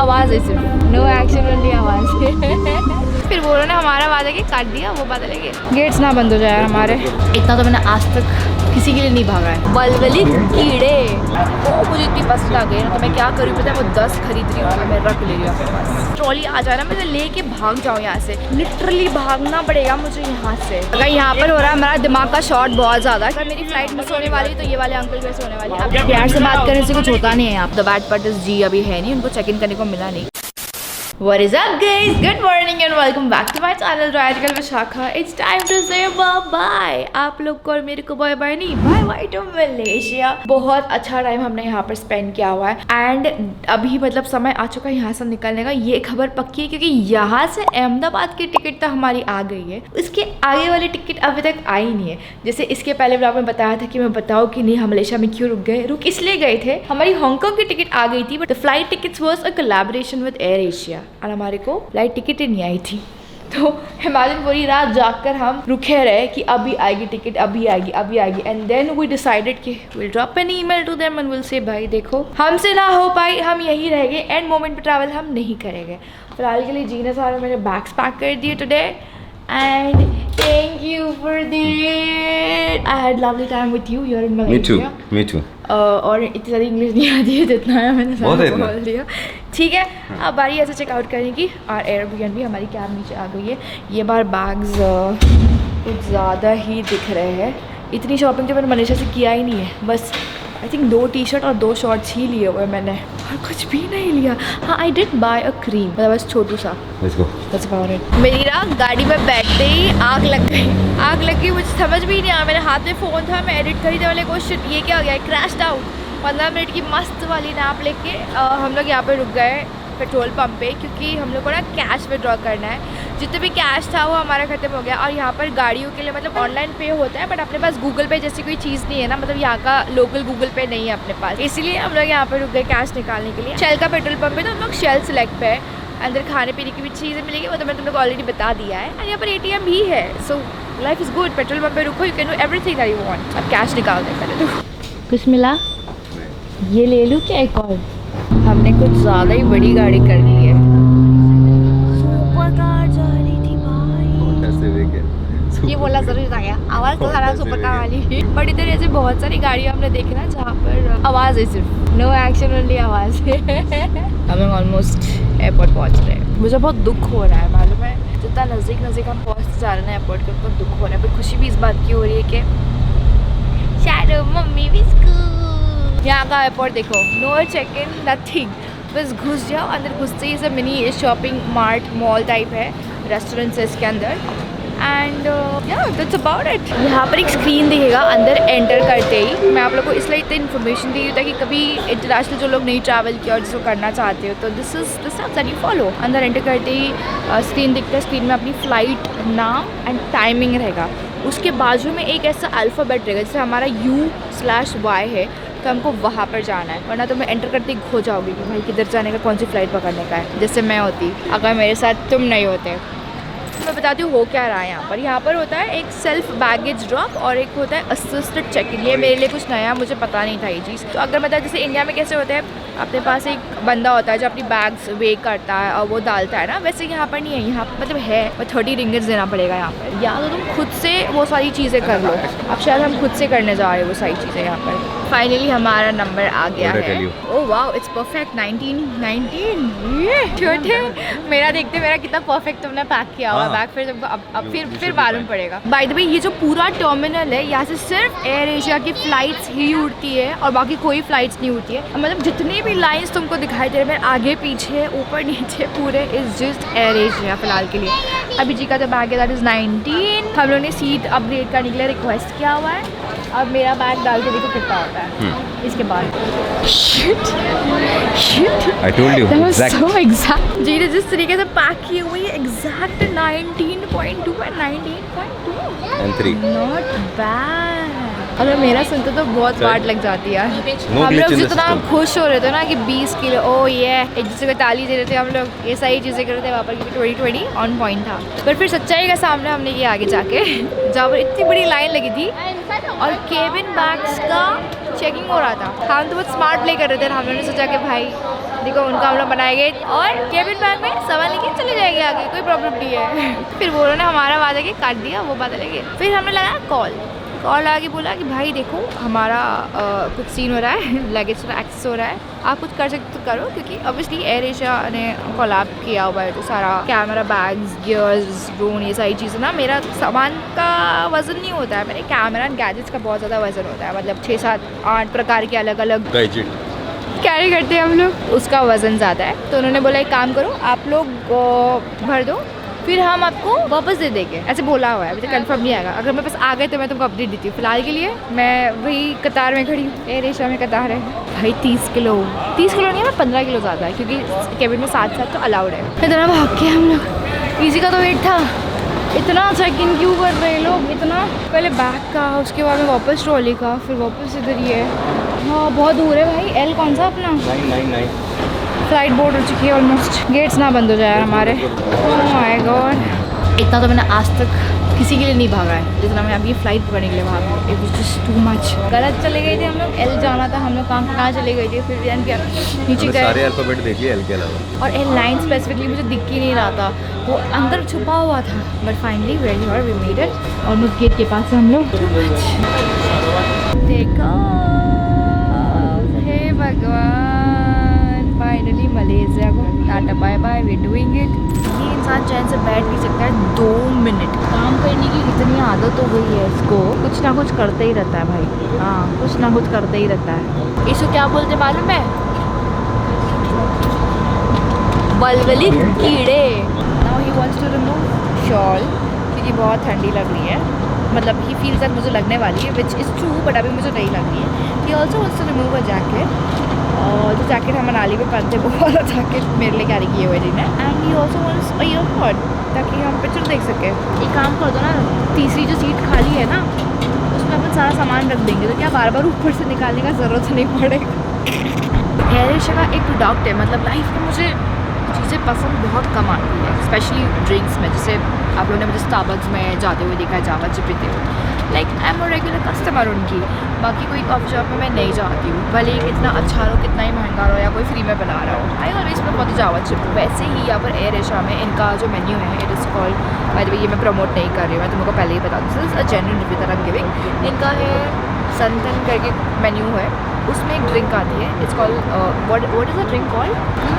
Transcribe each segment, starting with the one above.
आवाज़ है सिर्फ, नो एक्शन ओनली आवाज़। फिर बोलो ने हमारा वादा के काट दिया, वो बात अलग है। गेट्स ना बंद हो जाए यार हमारे। इतना तो मैंने आज तक किसी के लिए नहीं भागा है। बलबली कीड़े वो मुझे इतनी पसंद आ गई ना, तो मैं क्या करूँ पता है, वो 10 खरीद रही हूँ, मैं रख ले रही हूँ अपने पास। ट्रॉली आ जाए ना, मैं लेके भाग जाऊँ यहाँ से, लिटरली भागना पड़ेगा मुझे यहाँ से। अगर यहाँ पर हो रहा है हमारा दिमाग का शॉट बहुत ज़्यादा। अगर मेरी फ्लाइट मिस होने वाली तो ये वाले अंकल कैसे होने वाली। अब प्यार से बात करने से कुछ होता नहीं है। आप द बैड पार्ट इज जी अभी है नहीं, उनको चेक इन करने को मिला नहीं। What is up guys? Good morning and welcome back to my channel Royal Vishakha. It's time to say bye-bye. आप लोग को और मेरे को बाय बाय नहीं, बाय बाय टू मलेशिया। बहुत अच्छा टाइम हमने यहाँ पर स्पेंड किया हुआ है एंड अभी मतलब समय आ चुका है यहाँ से निकलने का। ये खबर पक्की है क्योंकि यहाँ से अहमदाबाद की टिकट तो हमारी आ गई है, उसके आगे वाली टिकट अभी तक आई नहीं है। जैसे इसके पहले ब्लॉग में बताया था कि मैं बताऊँ कि नहीं हम मलेशिया में क्यों रुक गए। रुक इसलिए गए थे, हमारी हांगकांग की टिकट आ गई थी but the flight tickets was a collaboration with air Asia और हमारे को फ्लाइट टिकट ही नहीं आई थी। तो इमेजिन पूरी रात जागकर हम रुके रहे कि अभी आएगी टिकट, अभी आएगी, अभी आएगी। एंड देन वी डिसाइडेड कि will drop an email to them and will say भाई देखो हमसे ना हो पाई, हम यहीं रह गए, एंड मोमेंट पे ट्रैवल हम नहीं करेंगे। फिलहाल के लिए जीने सारे मेरे बैग्स पैक कर दिए today and thank you for this. I had lovely time with you, you are in Malaysia. Me too. और इतनी सारी इंग्लिश नहीं आती है जितना है, मैंने सारा बोल दिया। ठीक है, अब बारी ऐसे चेकआउट करने की और एयरबीएनबी हमारी कैब नीचे आ गई है। ये बार बैग्स कुछ ज़्यादा ही दिख रहे हैं। इतनी शॉपिंग तो मैंने मलेशिया से किया ही नहीं है, बस आई थिंक 2 टी-शर्ट और 2 शॉर्ट्स ही लिए हुए मैंने और कुछ भी नहीं लिया। हाँ I did bye a cream, मतलब बस छोटू सा। Let's go. That's about it. मेरी ना गाड़ी में बैठते ही आग लग गई, मुझे समझ भी नहीं आया। मेरे हाथ में फ़ोन था, मैं एडिट कर ही वाले को शिट ये क्या हो गया, क्रैश्ड आउट। 15 मिनट की मस्त वाली नैप लेके हम लोग यहाँ पे रुक गए पेट्रोल पंप पे क्योंकि हम लोग को ना कैश विड्रॉ करना है। जितने भी कैश था वो हमारा ख़त्म हो गया और यहाँ पर गाड़ियों के लिए मतलब ऑनलाइन पे होता है बट अपने पास गूगल पे जैसी कोई चीज़ नहीं है ना, मतलब यहाँ का लोकल गूगल पे नहीं है अपने पास, इसीलिए हम लोग यहाँ पर रुक गए कैश निकालने के लिए। शेल का पेट्रोल पंप है तो हम लोग शेल सेलेक्ट पे है। अंदर खाने पीने की भी चीज़ें मिलेगी, वो तो मैं तुम लोग ऑलरेडी बता दिया है। और यहाँ पर ATM भी है, so life is good. Petrol pump पे रुको, you can do everything that you want. अब कैश निकाल दे पहले तो। कुछ मिला? ये ले लूँ क्या एक और? हमने कुछ ज़्यादा ही बड़ी गाड़ी कर ली है। सुपर कार जा रही थी भाई। ये बोला जरूर आ गया, आवाज़ तो खराब सुपर कार वाली। बट इधर ऐसे बहुत सारी गाड़ियाँ हमने देखी ना जहाँ पर आवाज़ है सिर्फ, नो एक्शन ओनली आवाज़ है। हम लोग ऑलमोस्ट एयरपोर्ट पहुँच रहे हैं। मुझे बहुत दुख हो रहा है, मालूम है, जितना नज़दीक हम पहुँचते जा रहे हैं एयरपोर्ट के उतना दुख हो रहा है। पर खुशी भी इस बात की हो रही है कि शायद मम्मी भी यहाँ का एयरपोर्ट देखो, नो चेक इन नथिंग, बस घुस जाओ। अंदर घुसते ही सब mini shopping mart mall type है, रेस्टोरेंट्स है इसके अंदर एंड या दैट्स अबाउट इट। यहाँ पर एक स्क्रीन दिखेगा अंदर एंटर करते ही। मैं आप लोग को इसलिए इतनी इन्फॉर्मेशन दी ताकि कभी इंटरनेशनल जो लोग नहीं ट्रैवल किया और जिसको करना चाहते हो तो this is the steps that you follow. अंदर एंटर करते ही स्क्रीन दिखता है, स्क्रीन में अपनी फ़्लाइट नाम एंड टाइमिंग रहेगा। उसके बाजू में एक ऐसा अल्फ़ाबेट रहेगा, जैसे हमारा U/Y है तो हमको वहाँ पर जाना है, वरना तो मैं एंटर करते ही खो जाओगी कि भाई किधर जाने का, कौन सी फ़्लाइट पकड़ने का है। जैसे मैं होती अगर मेरे साथ तुम नहीं होते। मैं बताती हूँ हो क्या रहा है यहाँ पर होता है एक सेल्फ बैगेज ड्रॉप और एक होता है असिस्टेड चेक इन। ये मेरे लिए कुछ नया, मुझे पता नहीं था ये चीज़। तो अगर मतलब जैसे इंडिया में कैसे होता है, अपने पास एक बंदा होता है जो अपनी बैग्स वे करता है और वो डालता है ना, वैसे यहाँ पर नहीं है। यहाँ पर मतलब है पर 30 रिंगिट्स देना पड़ेगा यहाँ पर, या तो तुम खुद से वो सारी चीज़ें कर लो। अब शायद हम खुद से करने जा रहे हैं वो सारी चीज़ें यहाँ पर। फाइनली हमारा नंबर आ गया है। ओह वाओ, इट्स परफेक्ट 19 ये छोटे मेरा देखते मेरा कितना परफेक्ट तुमने पैक किया हुआ बैग। फिर तुमको अब फिर मालूम पड़ेगा। बाय द वे ये जो पूरा टर्मिनल है यहाँ से सिर्फ एयर एशिया की फ़्लाइट्स ही उड़ती है और बाकी कोई फ़्लाइट्स नहीं उड़ती है। मतलब जितनी भी लाइंस तुमको दिखाई दे रहे हैं आगे पीछे ऊपर नीचे पूरे इज़ जस्ट एयर एशिया फ़िलहाल के लिए। अभी जी का जो बैग है दैट इज़ 19। हम लोगों ने सीट अपग्रेड करने के लिए रिक्वेस्ट किया हुआ है। अब मेरा बैग डाल के देखो कितना होता है इसके बाद। I told you. एग्जैक्ट जी ने जिस तरीके से पैक की हुई है एग्जैक्ट 19.2 है, 19.2 And 3. Not bad. अगर मेरा सुनते तो बहुत वाट लग जाती है। No हम glitch लोग in the जितना system. खुश हो रहे थे ना कि 20 किलो ओ ये एक दूसरे को ताली दे रहे थे हम लोग, ये सारी चीज़ें कर रहे थे वहाँ पर क्योंकि 2020 ऑन पॉइंट था। पर फिर सच्चाई का सामने हमने ये आगे जाके जहाँ पर इतनी बड़ी लाइन लगी थी और केबिन बैग्स का चेकिंग हो रहा था। हम तो बहुत स्मार्ट प्ले कर रहे थे, हम लोगों ने सोचा कि भाई देखो उनका हम लोग बनाए गए और केबिन बैग में सामान लेके चले जाएंगे आगे, कोई प्रॉब्लम नहीं है। फिर वो उन्होंने हमारा वादा के काट दिया, वो बात अलग है। फिर हमने लगाया कॉल आके बोला कि भाई देखो हमारा कुछ सीन हो रहा है, लगेज का एक्सेस हो रहा है, आप कुछ कर सकते तो करो, क्योंकि ऑब्वियसली एयर एशिया ने कोलैब किया हुआ है, तो सारा कैमरा बैग्स, गियर्स, ड्रोन, ये सारी चीज़ें ना, मेरा सामान का वजन नहीं होता है, मेरे कैमरा एंड गैजेट्स का बहुत ज़्यादा वजन होता है, मतलब 6, 7, 8 प्रकार के अलग अलग गैजेट कैरी करते हैं हम लोग, उसका वजन ज़्यादा है। तो उन्होंने बोला एक काम करो, आप लोग भर दो, फिर हम आपको वापस दे देंगे, ऐसे बोला हुआ है, अभी तक कंफर्म नहीं आएगा। अगर मेरे पास आ गए तो मैं तुमको अपडेट देती हूँ। फिलहाल के लिए मैं वही कतार में खड़ी हूँ, एयर एशिया में कतार है भाई। 30 किलो नहीं है, 15 किलो ज़्यादा है, क्योंकि केबिन में 7 तो अलाउड है। इतना भाग के हम लोग, इजी का तो वेट था, इतना चेक इन क्यों कर रहे हैं लोग, इतना पहले बैग का, उसके बाद में वापस ट्रॉली का, फिर वापस इधर ही है। हाँ बहुत दूर है भाई। एल कौन सा अपना 999 फ्लाइट बोर्ड हो चुकी है ऑलमोस्ट। गेट्स ना बंद हो जाए यार हमारे। ओह माय गॉड, इतना तो मैंने आज तक किसी के लिए नहीं भागा है जितना मैं अभी फ्लाइट पकड़ने के लिए भागा। It was just too much. गलत चले गए थे हम लोग, एल जाना था, हम लोग कहाँ चले गए थे, फिर नीचे गए, सारे अल्फाबेट देख लिए एल के अलावा, और एल लाइन स्पेसिफिकली मुझे दिख ही नहीं रहा था, वो अंदर छुपा हुआ था। But finally we made it, almost gate के पास से हम लोग। देखो हे भगवान, फाइनली मलेशिया को tata bye bye, we doing it. ये इंसान चैन से बैठ नहीं सकता है 2 मिनट, काम करने की इतनी आदत हो गई है इसको, कुछ ना कुछ करते ही रहता है भाई। हाँ कुछ ना कुछ करते ही रहता है। इसको क्या बोलते मालूम है? बलबली कीड़े। Now he wants to remove shawl, क्योंकि बहुत ठंडी लग रही है, मतलब ही फील्स दैट मुझे लगने वाली है, विच इज़ ट्रू, बट अभी मुझे नहीं लग रही है। He also wants to remove a jacket, और जो जैकेट हम मनाली में पहनते हैं, वो वाला जैकेट मेरे लिए कैरी किए हुए जिन्हें। And he also wants a earpod, ताकि हम पिक्चर देख सकें। एक काम कर दो ना, तीसरी जो सीट खाली है ना, उसमें अपन सारा सामान रख देंगे, तो क्या बार बार ऊपर से निकालने का ज़रूरत नहीं पड़ेगा। एयर एशिया का एक प्रोडक्ट है, मतलब लाइफ में मुझे चीज़ें पसंद बहुत कम आती है, स्पेशली ड्रिंक्स में। जैसे आप लोगों ने मुझे स्टारबक्स में जाते हुए देखा है, जावा चिप पीते हुए, like I am a regular customer उनकी। बाकी कोई कॉफ़ी शॉप में मैं नहीं जाती हूँ, भले ही कितना अच्छा हो, कितना ही महंगा हो, या कोई फ्री में बना रहा हो, I always prefer the Java chip. वैसे ही यहाँ पर एयर एशिया में इनका जो मेन्यू है, it is called, by the way ये मैं प्रमोट नहीं कर रही हूँ, मैं तुमको पहले ही बता दूँ, this is a genuine review that I am giving. इनका है संतन करके मेन्यू है, उसमें एक ड्रिंक आती है, it's called what is a drink called,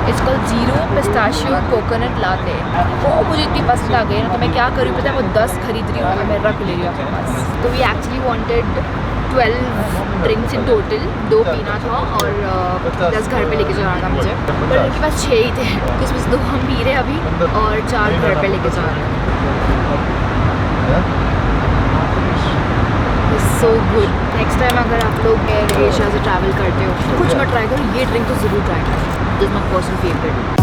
it's called zero pistachio coconut latte. वो मुझे इतनी पसंद आ गई ना, तो मैं क्या करूँ पता है, वो 10 खरीद रही हूँ, मैं रख ले रही हूँ अपने पास। तो we actually wanted 12 drinks in total, 2 पीना था और 10 घर पे लेके जाना था मुझे, पर उनके पास 6 ही थे, जिसमें से 2 हम पी रहे अभी और 4 घर पे लेके जा रहे हैं। So good. नेक्स्ट टाइम अगर आप लोग एयर एशिया से ट्रैवल करते हो, कुछ मत ट्राई करो, ये ड्रिंक तो ज़रूर ट्राई करो, this is my personal favourite.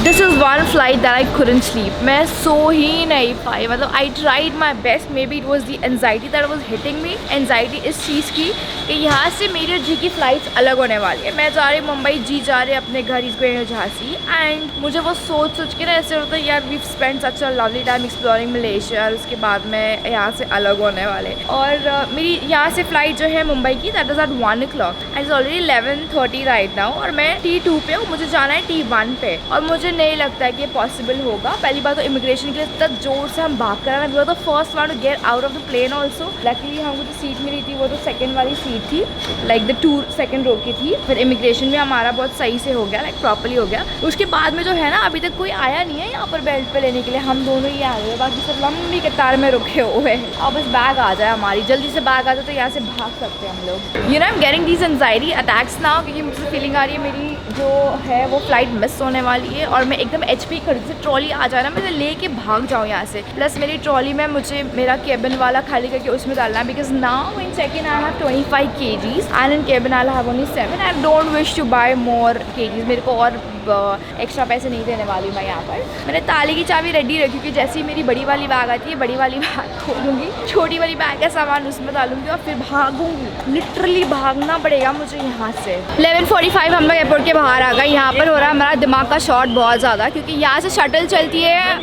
This is one flight that I couldn't sleep, मैं सो ही नहीं पाई, मतलब I tried my best, maybe it was the anxiety that was hitting me. Anxiety इस चीज़ की कि यहाँ से मेरी और जी की फ़्लाइट्स अलग होने वाली है, मैं जा रही मुंबई, जी जा रहे अपने घर, इस गोइंग झांसी, एंड मुझे वो सोच के ना ऐसे होता है यार, we spend such a lovely time exploring Malaysia, और उसके बाद में यहाँ से अलग होने वाले। और मेरी यहाँ से फ़्लाइट जो है मुंबई की, that is at 1 o'clock, and is already 11:30 right now, और मैं T2 पे हूँ, मुझे जाना है T1 पे, और मुझे नहीं लगता है कि ये पॉसिबल होगा। पहली बात तो इमिग्रेशन के लिए इतना जोर से हम भाग कर आए, we were the first one to get out of the plane also. Luckily हमको जो सीट मिली थी वो तो सेकंड वाली सीट थी, लाइक द 2 सेकंड रो की थी। फिर इमिग्रेशन भी हमारा बहुत सही से हो गया, लाइक प्रॉपर्ली हो गया। उसके बाद में जो है ना, अभी तक कोई आया नहीं है यहाँ पर बेल्ट पे लेने के लिए, हम दोनों ही आ गए, बाकी सब लंबी कतार में रुके हुए हैं। अब बस बैग आ जाए हमारी, जल्दी से बैग आ जाए तो यहाँ से भाग सकते हैं हम लोग। You know I am getting these anxiety attacks now, क्योंकि मुझे फीलिंग आ रही है मेरी जो है वो फ्लाइट मिस होने वाली है, और मैं एकदम HP खड़ी से ट्रॉली आ जाए ना, मैं लेके भाग जाऊँ यहाँ से। प्लस मेरी ट्रॉली में मुझे मेरा केबिन वाला खाली करके उसमें डालना है, because now in check in I have 25 kgs and in cabin I have only 7। I don't wish to buy more kgs, मेरे को और एक्स्ट्रा पैसे नहीं देने वाली मैं यहाँ पर। मैंने ताले की चाबी रेडी रखी क्योंकि जैसे ही मेरी बड़ी वाली बैग आती है, बड़ी वाली बैग खोलूँगी, छोटी वाली बैग का सामान उसमें डालूंगी और फिर भागूंगी। लिटरली भागना पड़ेगा मुझे यहाँ से। 11:45 हम लोग एयरपोर्ट के बाहर आ गए। यहाँ पर हो रहा है हमारा दिमाग का शॉट बहुत ज़्यादा, क्योंकि यहाँ से शटल चलती है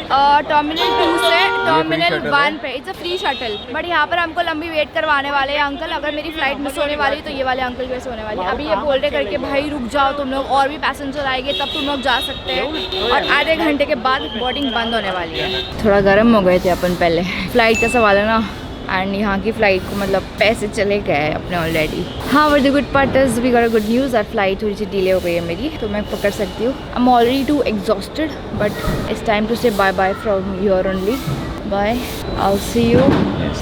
टर्मिनल 2 से टर्मिनल 1 पे। It's a free shuttle, but यहाँ पर हमको लंबी वेट करवाने वाले हैं अंकल। अगर मेरी फ्लाइट मिस होने वाली तो ये वाले अंकल की वजह होने वाली। अभी ये बोल रहे करके भाई रुक जाओ तुम लोग, और भी पैसेंजर आएंगे तब तुम लोग जा सकते हैं, और आधे घंटे के बाद बोर्डिंग बंद होने वाली है। थोड़ा गर्म हो गए थे अपन पहले, फ्लाइट का सवाल है ना, एंड यहाँ की फ़्लाइट को मतलब पैसे चले गए अपने ऑलरेडी। हाँ, but the good part is we got a good news, that flight थोड़ी सी डिले हो गई है मेरी, तो मैं पकड़ सकती हूँ। I am already too exhausted, but it's time to say bye bye from here only. Bye, I will see you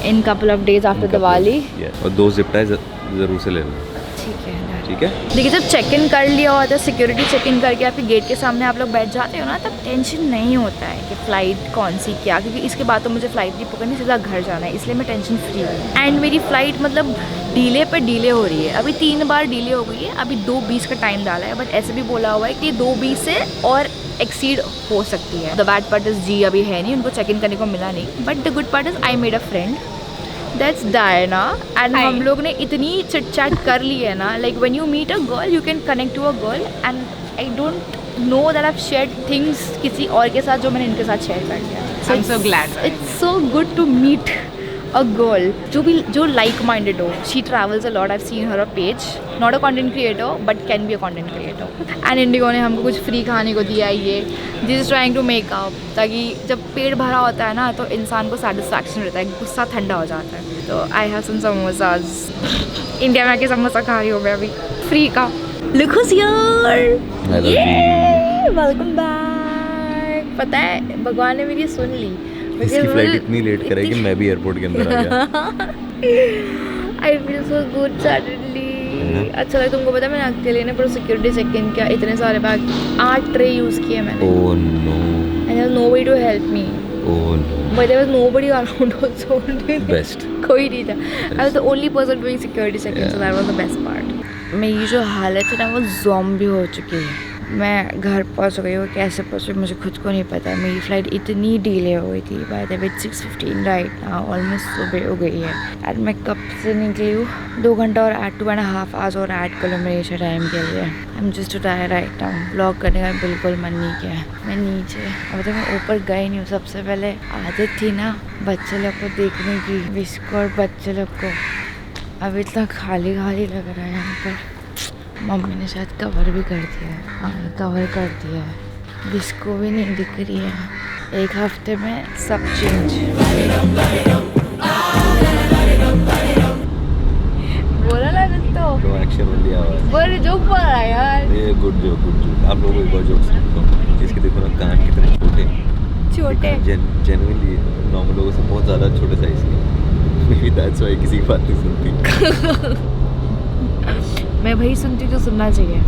in couple of days after Diwali. और 2 जिप टाई ज़रूर से लेना। ठीक है, ठीक है। देखिए जब चेक इन कर लिया होता है, सिक्योरिटी चेक इन करके आपके गेट के सामने आप लोग बैठ जाते हो ना, तब टेंशन नहीं होता है कि फ़्लाइट कौन सी क्या, क्योंकि इसके बाद तो मुझे फ़्लाइट नहीं पकड़नी, सीधा घर जाना है, इसलिए मैं टेंशन फ्री हूँ। एंड मेरी फ़्लाइट मतलब डिले पर डिले हो रही है, अभी 3 बार डिले हो गई है। अभी 2:20 का टाइम डाला है, बट ऐसे भी बोला हुआ है कि 2:20 से और एक्सीड हो सकती है। द बैड पार्ट इज़ जी अभी है नहीं, उनको चेक इन करने को मिला नहीं, but the good part is I made a friend, that's Diana. And हम लोग ने इतनी चिट चैट कर ली है ना, like when you meet a girl you can connect to a girl, and I don't know that I share things किसी और के साथ जो मैंने इनके साथ शेयर कर दिया। I'm so glad. It's so good to meet a girl जो like minded हो. She travels a lot. I've seen her a page. Not a content creator, but can be a content creator. And Indigo ने हमको कुछ free खाने को दिया है ये. This is trying to make up, ताकि जब पेट भरा होता है ना तो इंसान को satisfaction रहता है, गुस्सा ठंडा हो जाता है. तो I have some samosas. India में आके समोसा खा रही हूँ मैं अभी फ्री का. Look who's here. Hello. Welcome back. पता है भगवान ने मेरी सुन ली. इसकी फ्लाइट इतनी लेट करेगी कि मैं भी एयरपोर्ट के अंदर आ गया। I feel so good suddenly. अच्छा लगा तुमको पता है मैंने अकेले ने पर सिक्योरिटी चेक इन किया, इतने सारे बैग, 8 ट्रे यूज़ किए मैंने। Oh no. And there was nobody to help me. Oh no. But there was nobody around also. Best. कोई नहीं था. I was the only person doing security check in, so that was the best part. मेरी जो हालत है ना वो zombie हो चुकी है। मैं घर पहुंच गई हूँ, कैसे पहुंची मुझे खुद को नहीं पता है। मेरी फ़्लाइट इतनी डिले हो गई थी, by the way 6:15 right now, almost सुबह हो गई है। एंड मैं कब से निकली हूँ, 2 घंटा और 2.5 आवर्स और ऐड कर लो मेरे इस टाइम के लिए। I am just too tired right now. Blog करने का बिल्कुल मन नहीं किया। मैं नीचे अब तक मैं ऊपर गई नहीं हूँ। सबसे पहले आदत थी ना बच्चे लोग को देखने की, विस्को और बच्चे लोग को, अब इतना खाली खाली लग रहा है यहाँ पर। मम्मी ने शायद कवर भी कर दिया है। हाँ कवर कर दिया है, डिस्को भी नहीं दिख रही है। 1 हफ्ते में सब चेंज। बोला ना तो नो एक्शन वाली आवाज़। बोल जोक बोल रहा है यार। ये गुड जोक, गुड जोक। आप लोगों को एक और जोक सुनाता हूँ। जिसके देखो ना कान कितने छोटे जेन्युइनली नॉर्मल लोगों से बहुत ज़्यादा छोटे साइज के। मे बी दैट्स व्हाई किसी की बात नहीं सुनती। मैं भाई सुनती तो सुनना चाहिए।